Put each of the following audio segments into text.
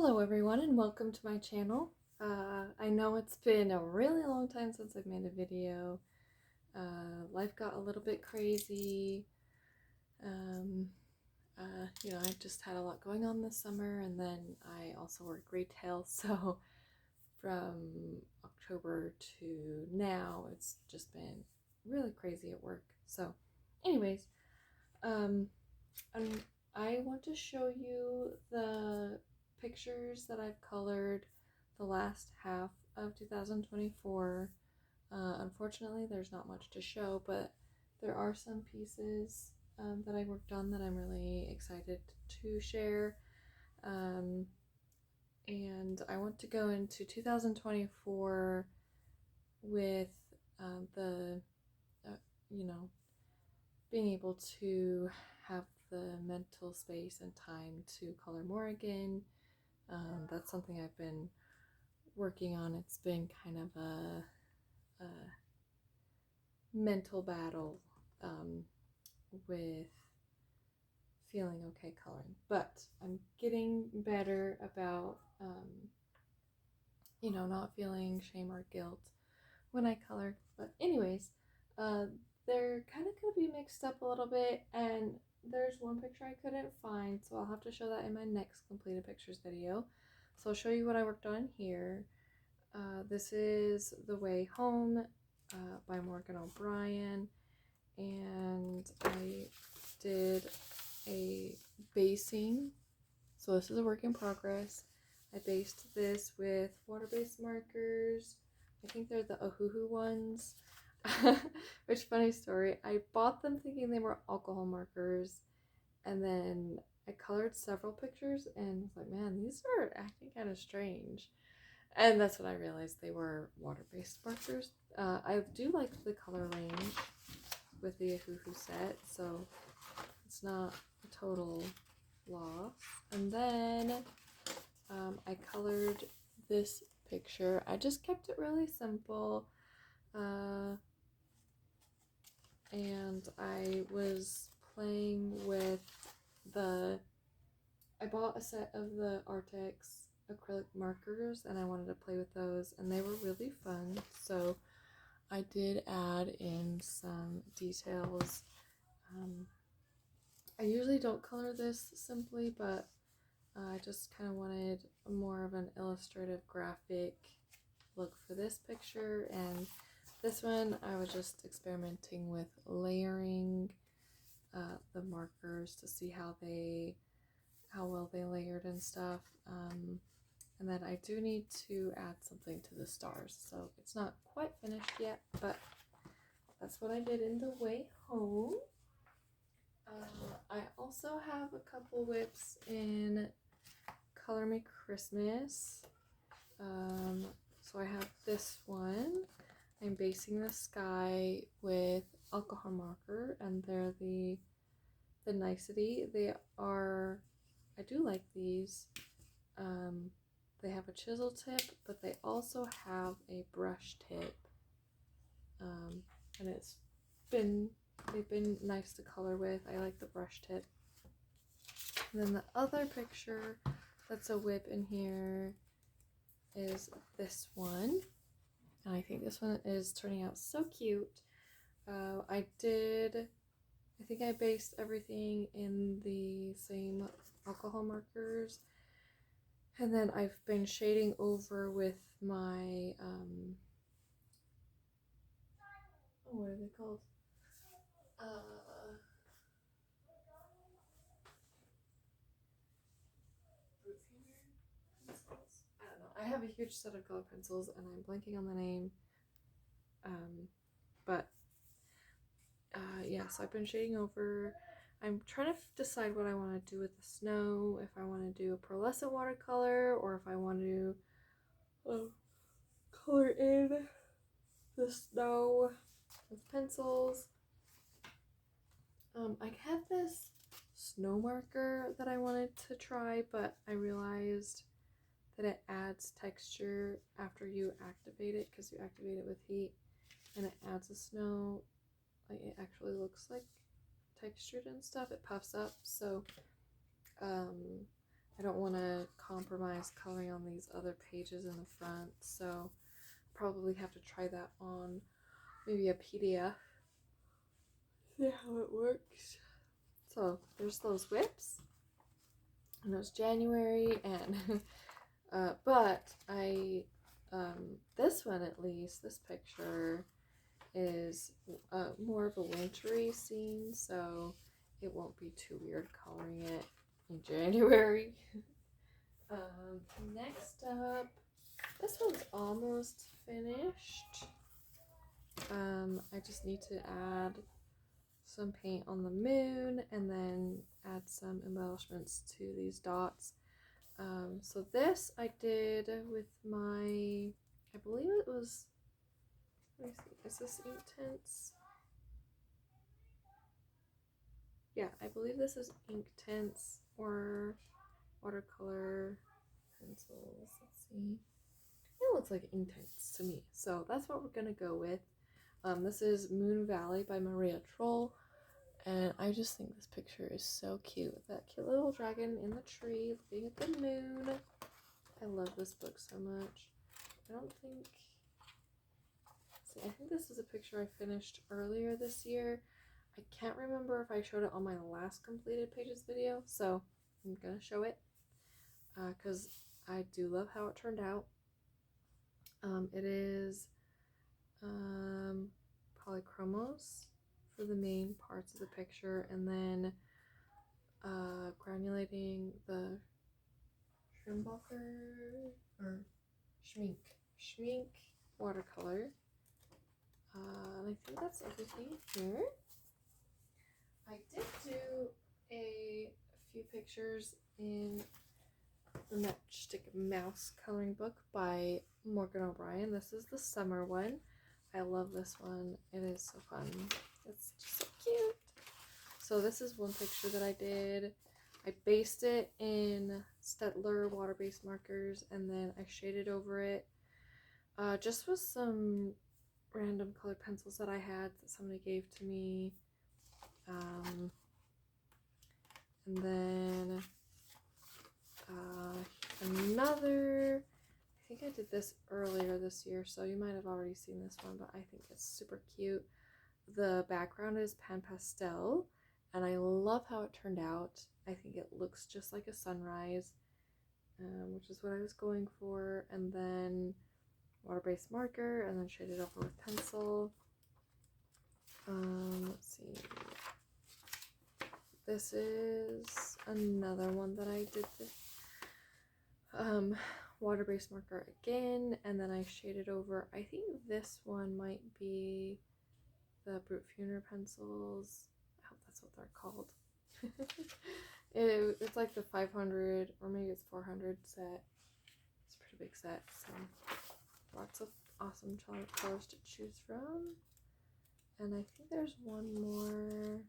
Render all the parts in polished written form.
Hello everyone and welcome to my channel. I know it's been a really long time since I've made a video. Life got a little bit crazy. Um, I just had a lot going on this summer, and then I also work retail, so from October to now it's just been really crazy at work. So anyways, um, I want to show you the pictures that I've colored the last half of 2024. Unfortunately, there's not much to show, but there are some pieces that I worked on that I'm really excited to share. Um, and I want to go into 2024 with the, uh, you know, being able to have the mental space and time to color more again. That's something I've been working on. It's been kind of a mental battle with feeling okay coloring, but I'm getting better about not feeling shame or guilt when I color. But anyways, uh, they're kind of gonna be mixed up a little bit, and there's one picture I couldn't find, so I'll have to show that in my next completed pictures video. So I'll show you what I worked on here. This is The Way Home by Morgan O'Brien, and I did a basing. So this is a work in progress. I based this with water-based markers. I think they're the Ohuhu ones. Which, funny story, I bought them thinking they were alcohol markers, and then I colored several pictures and was like, man, these are acting kind of strange. And that's when I realized they were water-based markers. I do like the color range with the Ohuhu set, so it's not a total loss. And then I colored this picture. I just kept it really simple. And I was playing with I bought a set of the Artex acrylic markers, and I wanted to play with those, and they were really fun. So I did add in some details. I usually don't color this simply, but I just kind of wanted more of an illustrative graphic look for this picture, and this one I was just experimenting with layering the markers to see how well they layered and stuff. And then I do need to add something to the stars, so it's not quite finished yet, but that's what I did in The Way Home. I also have a couple whips in Color Me Christmas. So I have this one. I'm basing the sky with alcohol marker, and they're the Nicety. I do like these. They have a chisel tip, but they also have a brush tip. And they've been nice to color with. I like the brush tip. And then the other picture that's a whip in here is this one. And I think this one is turning out so cute. I think I based everything in the same alcohol markers. And then I've been shading over with my, what are they called? I don't know. I have a huge set of color pencils, and I'm blanking on the name. But yeah, so I've been shading over. I'm trying to decide what I want to do with the snow, if I want to do a pearlescent watercolor, or if I want to color in the snow with pencils. I had this snow marker that I wanted to try, but I realized that it adds texture after you activate it, because you activate it with heat, and it adds the snow. Like, it actually looks like textured and stuff. It puffs up, so I I don't want to compromise coloring on these other pages in the front, so probably have to try that on maybe a PDF. See how it works. So there's those whips, and it was January, and but I this one, at least this picture, is more of a wintry scene, so it won't be too weird coloring it in January. Next up, this one's almost finished. I just need to add some paint on the moon and then add some embellishments to these dots. So this I did with my, I believe it was, let me see, is this Inktense? Yeah, I believe this is Inktense or watercolor pencils. Let's see. It looks like Inktense to me, so that's what we're gonna go with. This is Moon Valley by Maria Troll, and I just think this picture is so cute. That cute little dragon in the tree looking at the moon. I love this book so much. I don't think, see, I think this is a picture I finished earlier this year. I can't remember if I showed it on my last completed pages video, so I'm gonna show it because I do love how it turned out. It is polychromos for the main parts of the picture, and then granulating the Schrimbacher or Schmink watercolor. And I think that's everything here. I did do a few pictures in the Matchstick Mouse coloring book by Morgan O'Brien. This is the summer one. I love this one. It is so fun. It's just so cute. So this is one picture that I did. I based it in Staedtler water-based markers, and then I shaded over it just with some random colored pencils that I had that somebody gave to me. And then another, I think I did this earlier this year, so you might have already seen this one, but I think it's super cute. The background is pan pastel, and I love how it turned out. I think it looks just like a sunrise, which is what I was going for. And then water-based marker, and then shaded over with pencil. Let's see. This is another one that I did this water-based marker again, and then I shaded over. I think this one might be the Brute Funer pencils. I hope that's what they're called. It's like the 500 or maybe it's 400 set. It's a pretty big set, so lots of awesome colors to choose from. And I think there's one more.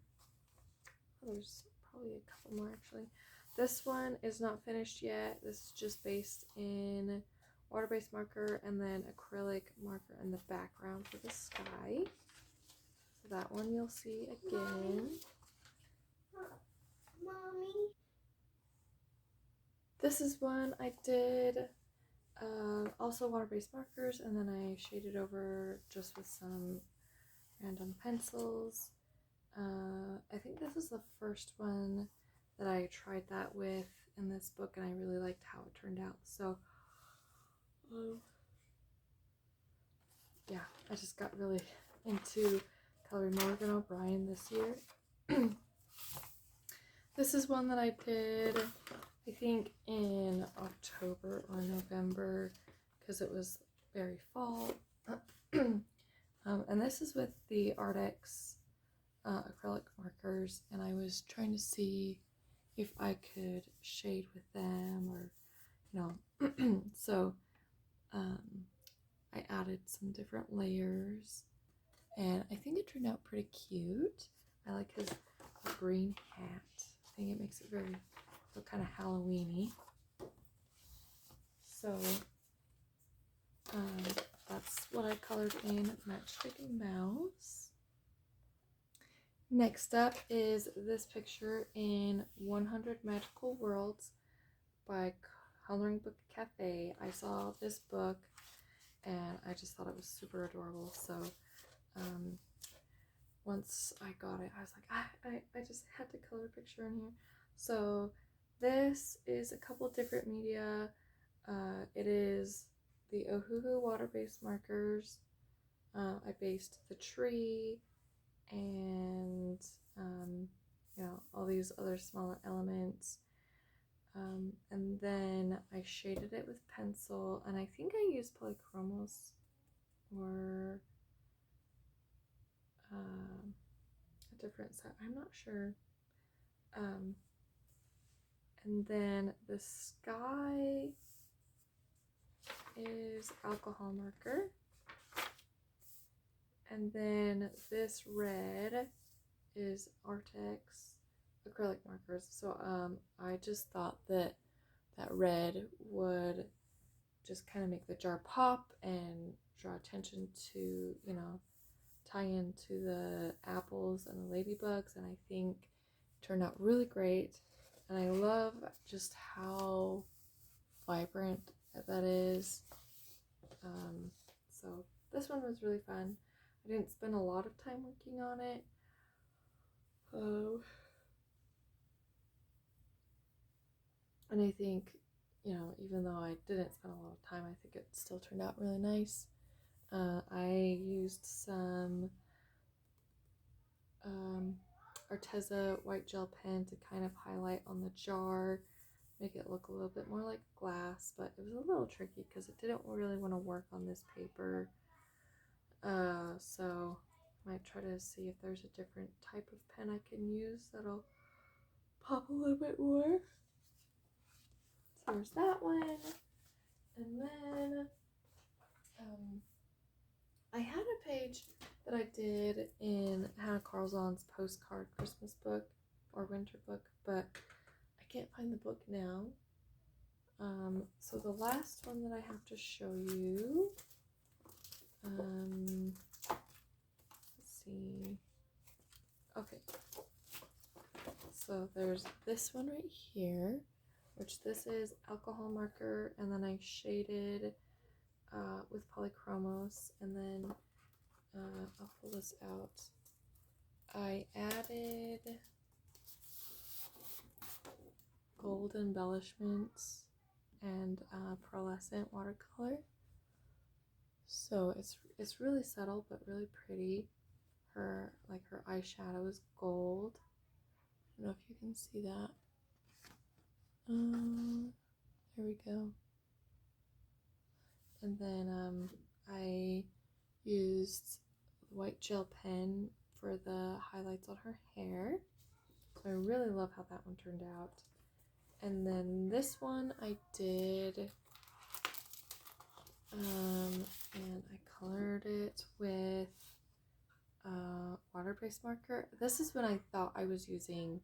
Oh, there's probably a couple more actually. This one is not finished yet. This is just based in water-based marker and then acrylic marker in the background for the sky. So that one you'll see again. Mommy. This is one I did also water-based markers, and then I shaded over just with some random pencils. I think this is the first one that I tried that with in this book, and I really liked how it turned out. So yeah, I just got really into coloring Morgan O'Brien this year. This is one that I did, I think, in October or November, because it was very fall. And this is with the Artex acrylic markers, and I was trying to see if I could shade with them, or, you know, so I added some different layers, and I think it turned out pretty cute. I like his green hat. I think it makes it very look kind of Halloween-y. So that's what I colored in Matchstick Mouse. Next up is this picture in 100 Magical Worlds by Coloring Book Cafe. I saw this book and I just thought it was super adorable. So once I got it, I was like, I just had to color a picture in here. So this is a couple different media. It is the Ohuhu water-based markers. I based the tree and all these other smaller elements. And then I shaded it with pencil, and I think I used polychromos or a different set. I'm not sure. And then the sky is alcohol marker. And then this red is Artex acrylic markers. So I just thought that red would just kind of make the jar pop and draw attention to, tie into the apples and the ladybugs, and I think it turned out really great. And I love just how vibrant that is. So this one was really fun. I didn't spend a lot of time working on it. And I think, even though I didn't spend a lot of time, I think it still turned out really nice. I used some Arteza white gel pen to kind of highlight on the jar, make it look a little bit more like glass, but it was a little tricky because it didn't really want to work on this paper. So I might try to see if there's a different type of pen I can use that'll pop a little bit more. So there's that one. And then I had a page that I did in Hannah Carlzon's postcard Christmas book or winter book, but I can't find the book now. So the last one that I have to show you, let's see. Okay, so there's this one right here, which this is alcohol marker, and then I shaded with polychromos, and then I'll pull this out. I added gold embellishments and pearlescent watercolor. So it's really subtle but really pretty. Her eyeshadow is gold. I don't know if you can see that. There we go. And then I used white gel pen for the highlights on her hair. So I really love how that one turned out. And then this one I did, and I colored it with water-based marker. This is when I thought I was using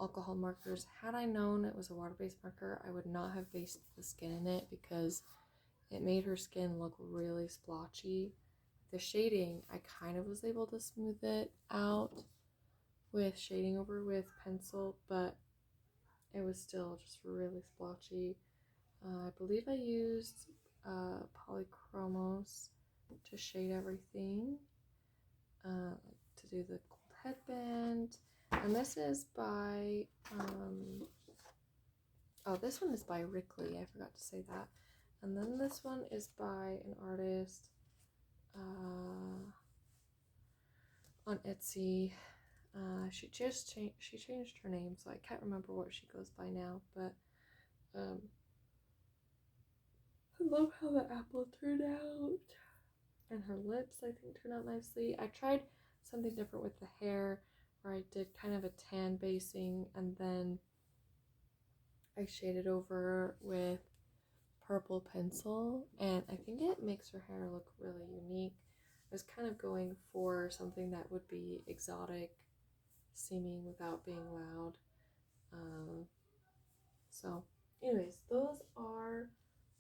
alcohol markers. Had I known it was a water-based marker, I would not have based the skin in it because it made her skin look really splotchy. The shading, I kind of was able to smooth it out with shading over with pencil, but it was still just really splotchy. I believe I used polychromos to shade everything, to do the gold headband. And this is by, this one is by Rickley, I forgot to say that. And then this one is by an artist on Etsy. She changed her name, so I can't remember what she goes by now, but I love how the apple turned out. And her lips, I think, turned out nicely. I tried something different with the hair, where I did kind of a tan basing, and then I shaded over with purple pencil, and I think it makes her hair look really unique. I was kind of going for something that would be exotic seeming without being loud. So anyways, those are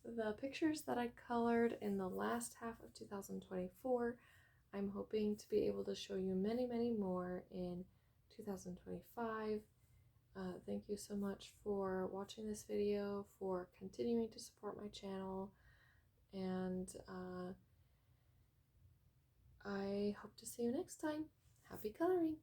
the pictures that I colored in the last half of 2024. I'm hoping to be able to show you many more in 2025. Thank you so much for watching this video, for continuing to support my channel, and I hope to see you next time. Happy coloring!